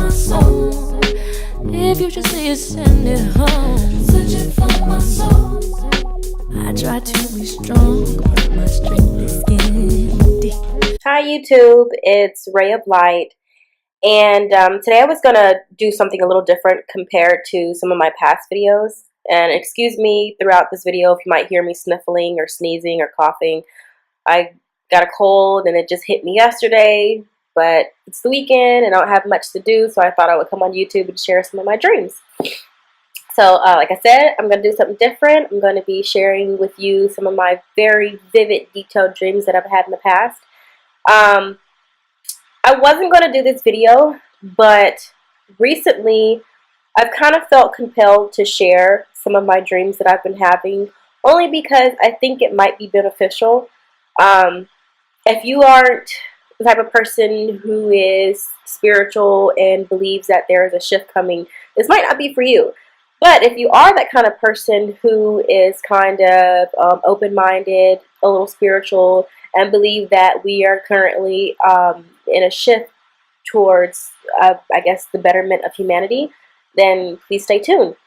my soul. If you just need to send it home, searching for my soul. I try to be strong, but my strength is getting deep. Hi YouTube, it's Ray of Light, and today I was going to do something a little different compared to some of my past videos. And excuse me throughout this video if you might hear me sniffling or sneezing or coughing. I got a cold and it just hit me yesterday, but it's the weekend and I don't have much to do, so I thought I would come on YouTube and share some of my dreams. So like I said, I'm going to do something different. I'm going to be sharing with you some of my very vivid, detailed dreams that I've had in the past. I wasn't going to do this video, but recently I've kind of felt compelled to share some of my dreams that I've been having, only because I think it might be beneficial. If you aren't the type of person who is spiritual and believes that there is a shift coming, this might not be for you. But if you are that kind of person who is kind of open-minded, a little spiritual, and believe that we are currently in a shift towards, I guess, the betterment of humanity, then please stay tuned.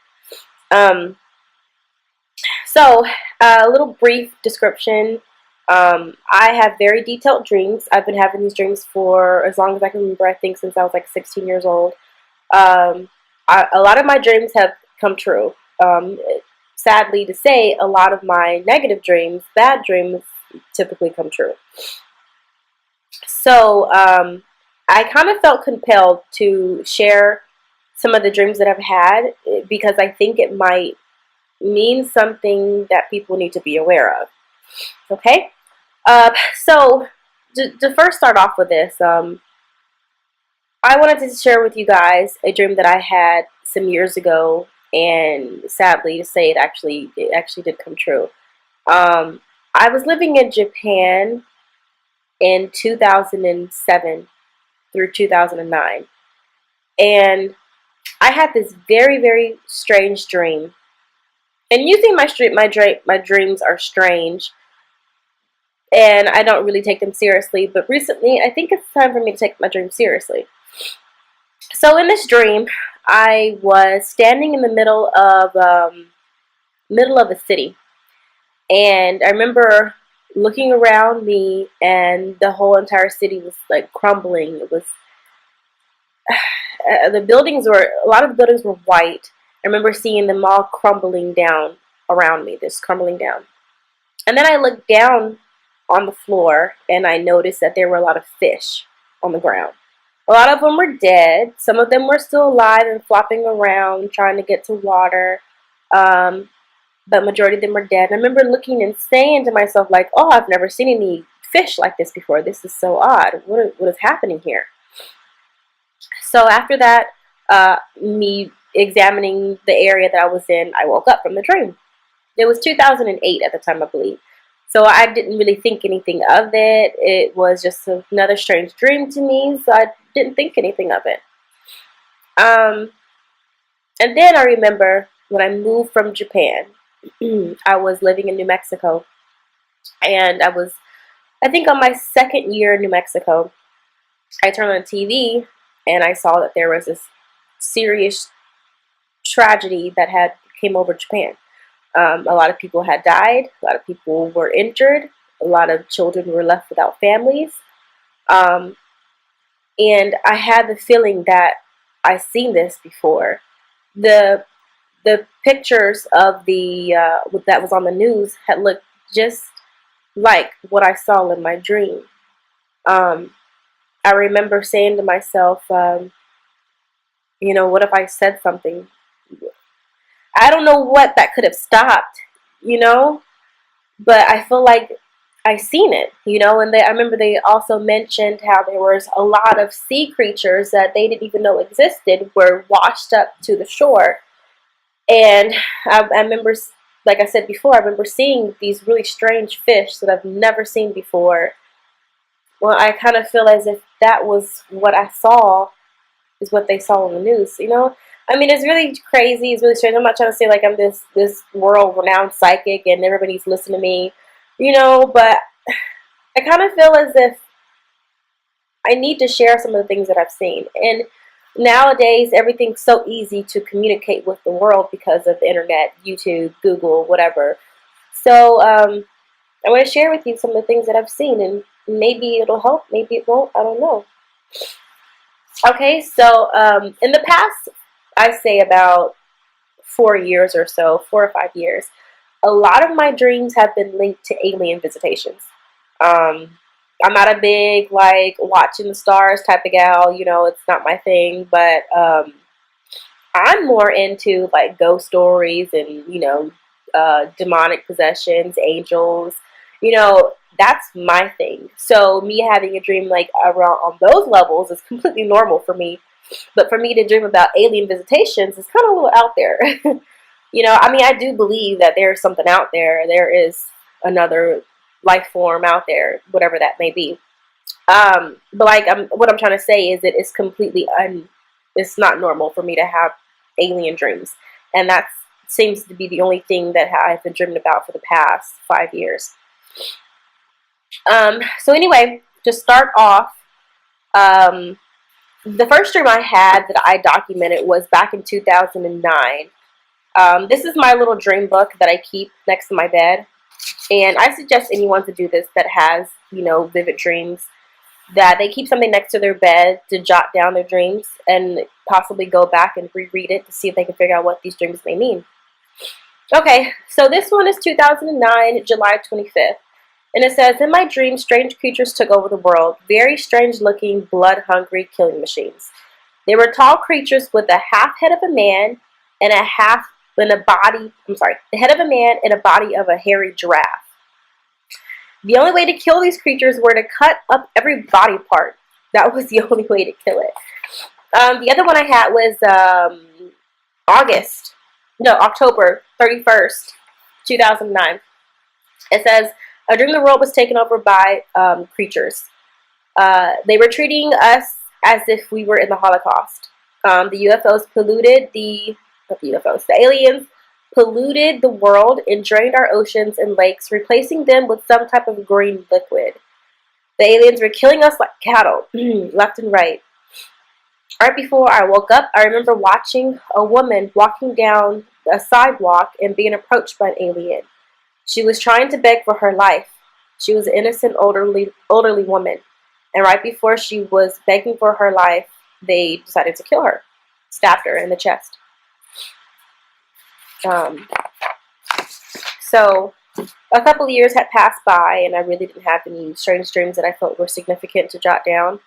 So, a little brief description. I have very detailed dreams. I've been having these dreams for as long as I can remember, I think since I was like 16 years old. A lot of my dreams have come true. Sadly to say, a lot of my negative dreams, bad dreams, typically come true. So I kind of felt compelled to share some of the dreams that I've had because I think it might mean something that people need to be aware of. Okay? So to first start off with this, I wanted to share with you guys a dream that I had some years ago, and sadly to say, it actually did come true. I was living in Japan in 2007 through 2009, and I had this very, very strange dream. And usually my dreams are strange, and I don't really take them seriously. But recently, I think it's time for me to take my dreams seriously. So in this dream, I was standing in the middle of a city, and I remember looking around me, and the whole entire city was like crumbling. It was a lot of the buildings were white. I remember seeing them all crumbling down around me, just crumbling down. And then I looked down on the floor, and I noticed that there were a lot of fish on the ground. A lot of them were dead. Some of them were still alive and flopping around, trying to get to water. But majority of them were dead. And I remember looking and saying to myself, like, oh, I've never seen any fish like this before. This is so odd. What is happening here? So after that, me examining the area that I was in, I woke up from the dream. It was 2008 at the time, I believe. So I didn't really think anything of it. It was just another strange dream to me, so I didn't think anything of it. And then I remember when I moved from Japan, I was living in New Mexico, and I think on my second year in New Mexico, I turned on the TV, and I saw that there was this serious tragedy that had came over Japan. A lot of people had died, a lot of people were injured, a lot of children were left without families. And I had the feeling that I've seen this before. The pictures of that was on the news had looked just like what I saw in my dream. I remember saying to myself, you know, what if I said something? I don't know what that could have stopped, you know, but I feel like I seen it, you know. And I remember they also mentioned how there was a lot of sea creatures that they didn't even know existed were washed up to the shore. And I remember, like I said before, I remember seeing these really strange fish that I've never seen before. Well, I kind of feel as if that was what I saw, is what they saw on the news, you know. I mean, it's really crazy. It's really strange. I'm not trying to say like I'm this world-renowned psychic and everybody's listening to me, you know, but I kind of feel as if I need to share some of the things that I've seen. And Nowadays, everything's so easy to communicate with the world because of the internet, YouTube, Google, whatever. So I want to share with you some of the things that I've seen, and maybe it'll help, maybe it won't, I don't know. Okay, so in the past, I say about 4 years or so, 4 or 5 years, a lot of my dreams have been linked to alien visitations. Um, I'm not a big, like, watching the stars type of gal, you know, it's not my thing, but I'm more into, like, ghost stories and, you know, demonic possessions, angels, you know, that's my thing. So me having a dream, like, around on those levels is completely normal for me. But for me to dream about alien visitations is kind of a little out there. You know, I mean, I do believe that there's something out there. There is another life form out there, whatever that may be. But like, what I'm trying to say is that it's completely it's not normal for me to have alien dreams, and that seems to be the only thing that I've been dreaming about for the past 5 years. So anyway, to start off, the first dream I had that I documented was back in 2009. This is my little dream book that I keep next to my bed. And I suggest anyone to do this that has, you know, vivid dreams, that they keep something next to their bed to jot down their dreams and possibly go back and reread it to see if they can figure out what these dreams may mean. Okay, so this one is 2009, July 25th. And it says, in my dream, strange creatures took over the world. Very strange-looking, blood-hungry killing machines. They were tall creatures with a half head of a man and the head of a man and a body of a hairy giraffe. The only way to kill these creatures were to cut up every body part. That was the only way to kill it. The other one I had was October 31st, 2009. It says, I dreamed the world was taken over by creatures. They were treating us as if we were in the Holocaust. The aliens polluted the world and drained our oceans and lakes, replacing them with some type of green liquid. The aliens were killing us like cattle, left and right. Right before I woke up, I remember watching a woman walking down a sidewalk and being approached by an alien. She was trying to beg for her life. She was an innocent elderly woman. And right before she was begging for her life, they decided to kill her. Stabbed her in the chest. So a couple of years had passed by, and I really didn't have any strange dreams that I felt were significant to jot down.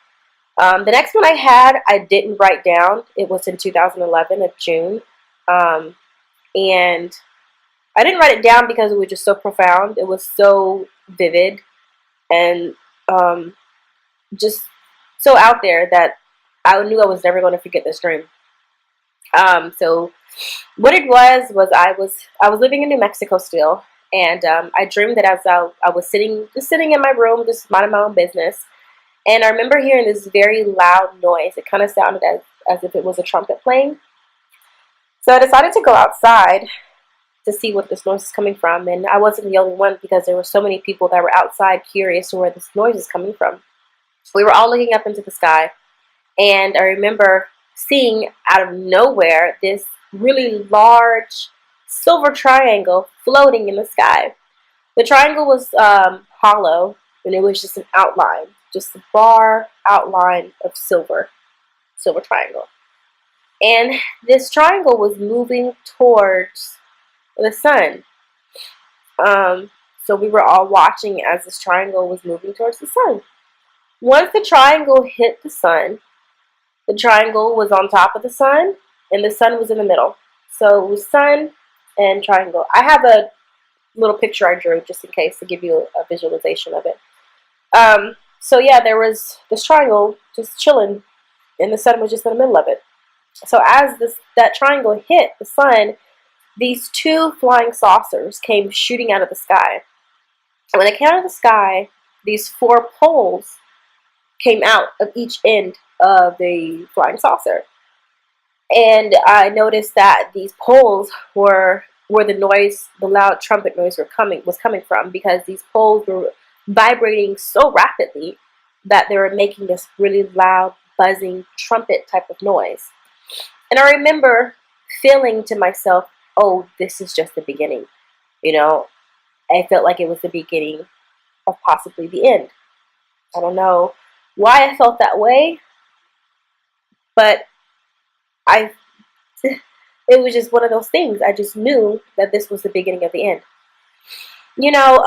The next one I had, I didn't write down. It was in 2011 of June. And I didn't write it down because it was just so profound. It was so vivid and just so out there that I knew I was never going to forget this dream. So what it was I was living in New Mexico still, and I dreamed that as I was sitting in my room, just minding my own business, and I remember hearing this very loud noise. It kind of sounded as if it was a trumpet playing. So I decided to go outside to see what this noise is coming from, and I wasn't the only one because there were so many people that were outside curious to where this noise is coming from. We were all looking up into the sky, and I remember seeing out of nowhere this really large silver triangle floating in the sky. The triangle was hollow, and it was just an outline, just a bar outline of silver triangle. And this triangle was moving towards the sun. So we were all watching as this triangle was moving towards the sun. Once the triangle hit the sun, the triangle was on top of the sun, and the sun was in the middle. So it was sun and triangle. I have a little picture I drew just in case to give you a visualization of it. So yeah, there was this triangle just chilling, and the sun was just in the middle of it. So as that triangle hit the sun, these two flying saucers came shooting out of the sky. And when they came out of the sky, these 4 poles came out of each end of the flying saucer. And I noticed that these poles were where the loud trumpet noise was coming from, because these poles were vibrating so rapidly that they were making this really loud buzzing trumpet type of noise. And I remember feeling to myself, oh, this is just the beginning. You know, I felt like it was the beginning of possibly the end. I don't know why I felt that way, but I it was just one of those things. I just knew that this was the beginning of the end. You know,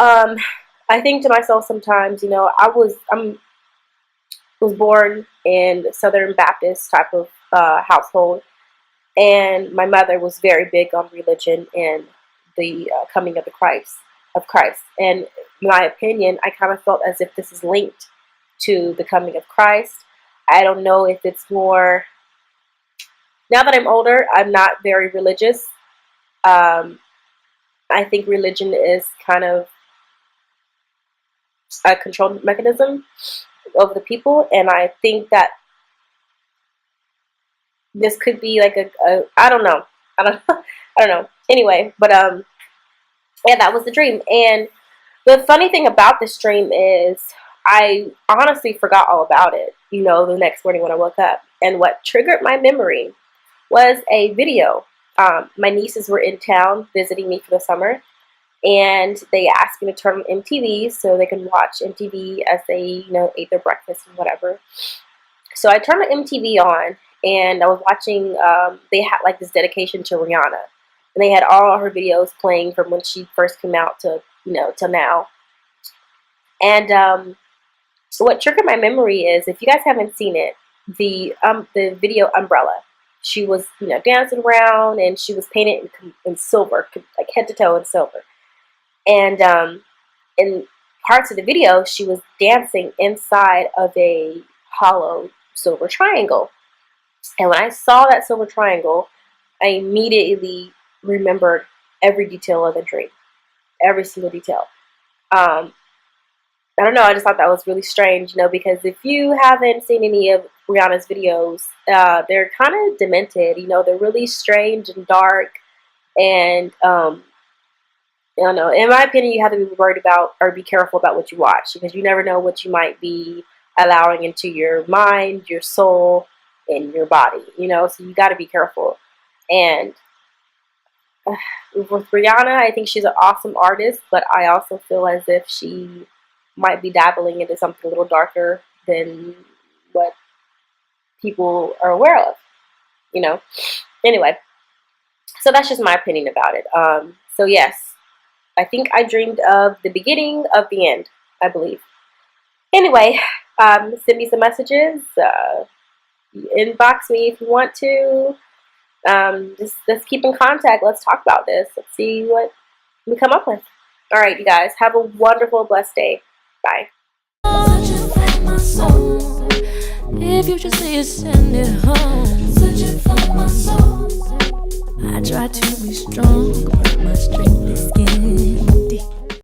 I think to myself sometimes, you know, I was born in Southern Baptist type of household, and my mother was very big on religion and the coming of Christ. And in my opinion, I kind of felt as if this is linked to the coming of Christ. I don't know if it's more. Now that I'm older, I'm not very religious. I think religion is kind of a control mechanism of the people, and I think that this could be like a I don't know. I don't know. Anyway, but yeah, that was the dream. And the funny thing about this dream is I honestly forgot all about it, you know, the next morning when I woke up. And what triggered my memory was a video. My nieces were in town visiting me for the summer, and they asked me to turn on MTV so they can watch MTV as they, you know, ate their breakfast and whatever. So I turned the MTV on, and I was watching, they had like this dedication to Rihanna. And they had all her videos playing from when she first came out to, you know, till now. And so what triggered my memory is, if you guys haven't seen it, the video Umbrella. She was, you know, dancing around, and she was painted in silver, like head to toe in silver. And in parts of the video, she was dancing inside of a hollow silver triangle. And when I saw that silver triangle, I immediately remembered every detail of the dream, every single detail. I don't know, I just thought that was really strange, you know, because if you haven't seen any of Rihanna's videos, they're kind of demented, you know, they're really strange and dark, and, I don't know, in my opinion, you have to be worried about, or be careful about what you watch, because you never know what you might be allowing into your mind, your soul, and your body, you know, so you got to be careful. And with Rihanna, I think she's an awesome artist, but I also feel as if she might be dabbling into something a little darker than what people are aware of, you know. Anyway, so that's just my opinion about it. So yes, I think I dreamed of the beginning of the end, I believe. Anyway, send me some messages, inbox me if you want to. Just let's keep in contact. Let's talk about this. Let's see what we come up with. All right, you guys, have a wonderful, blessed day. Bye. If you just see it, send it home. Searching for my soul. I try to be strong,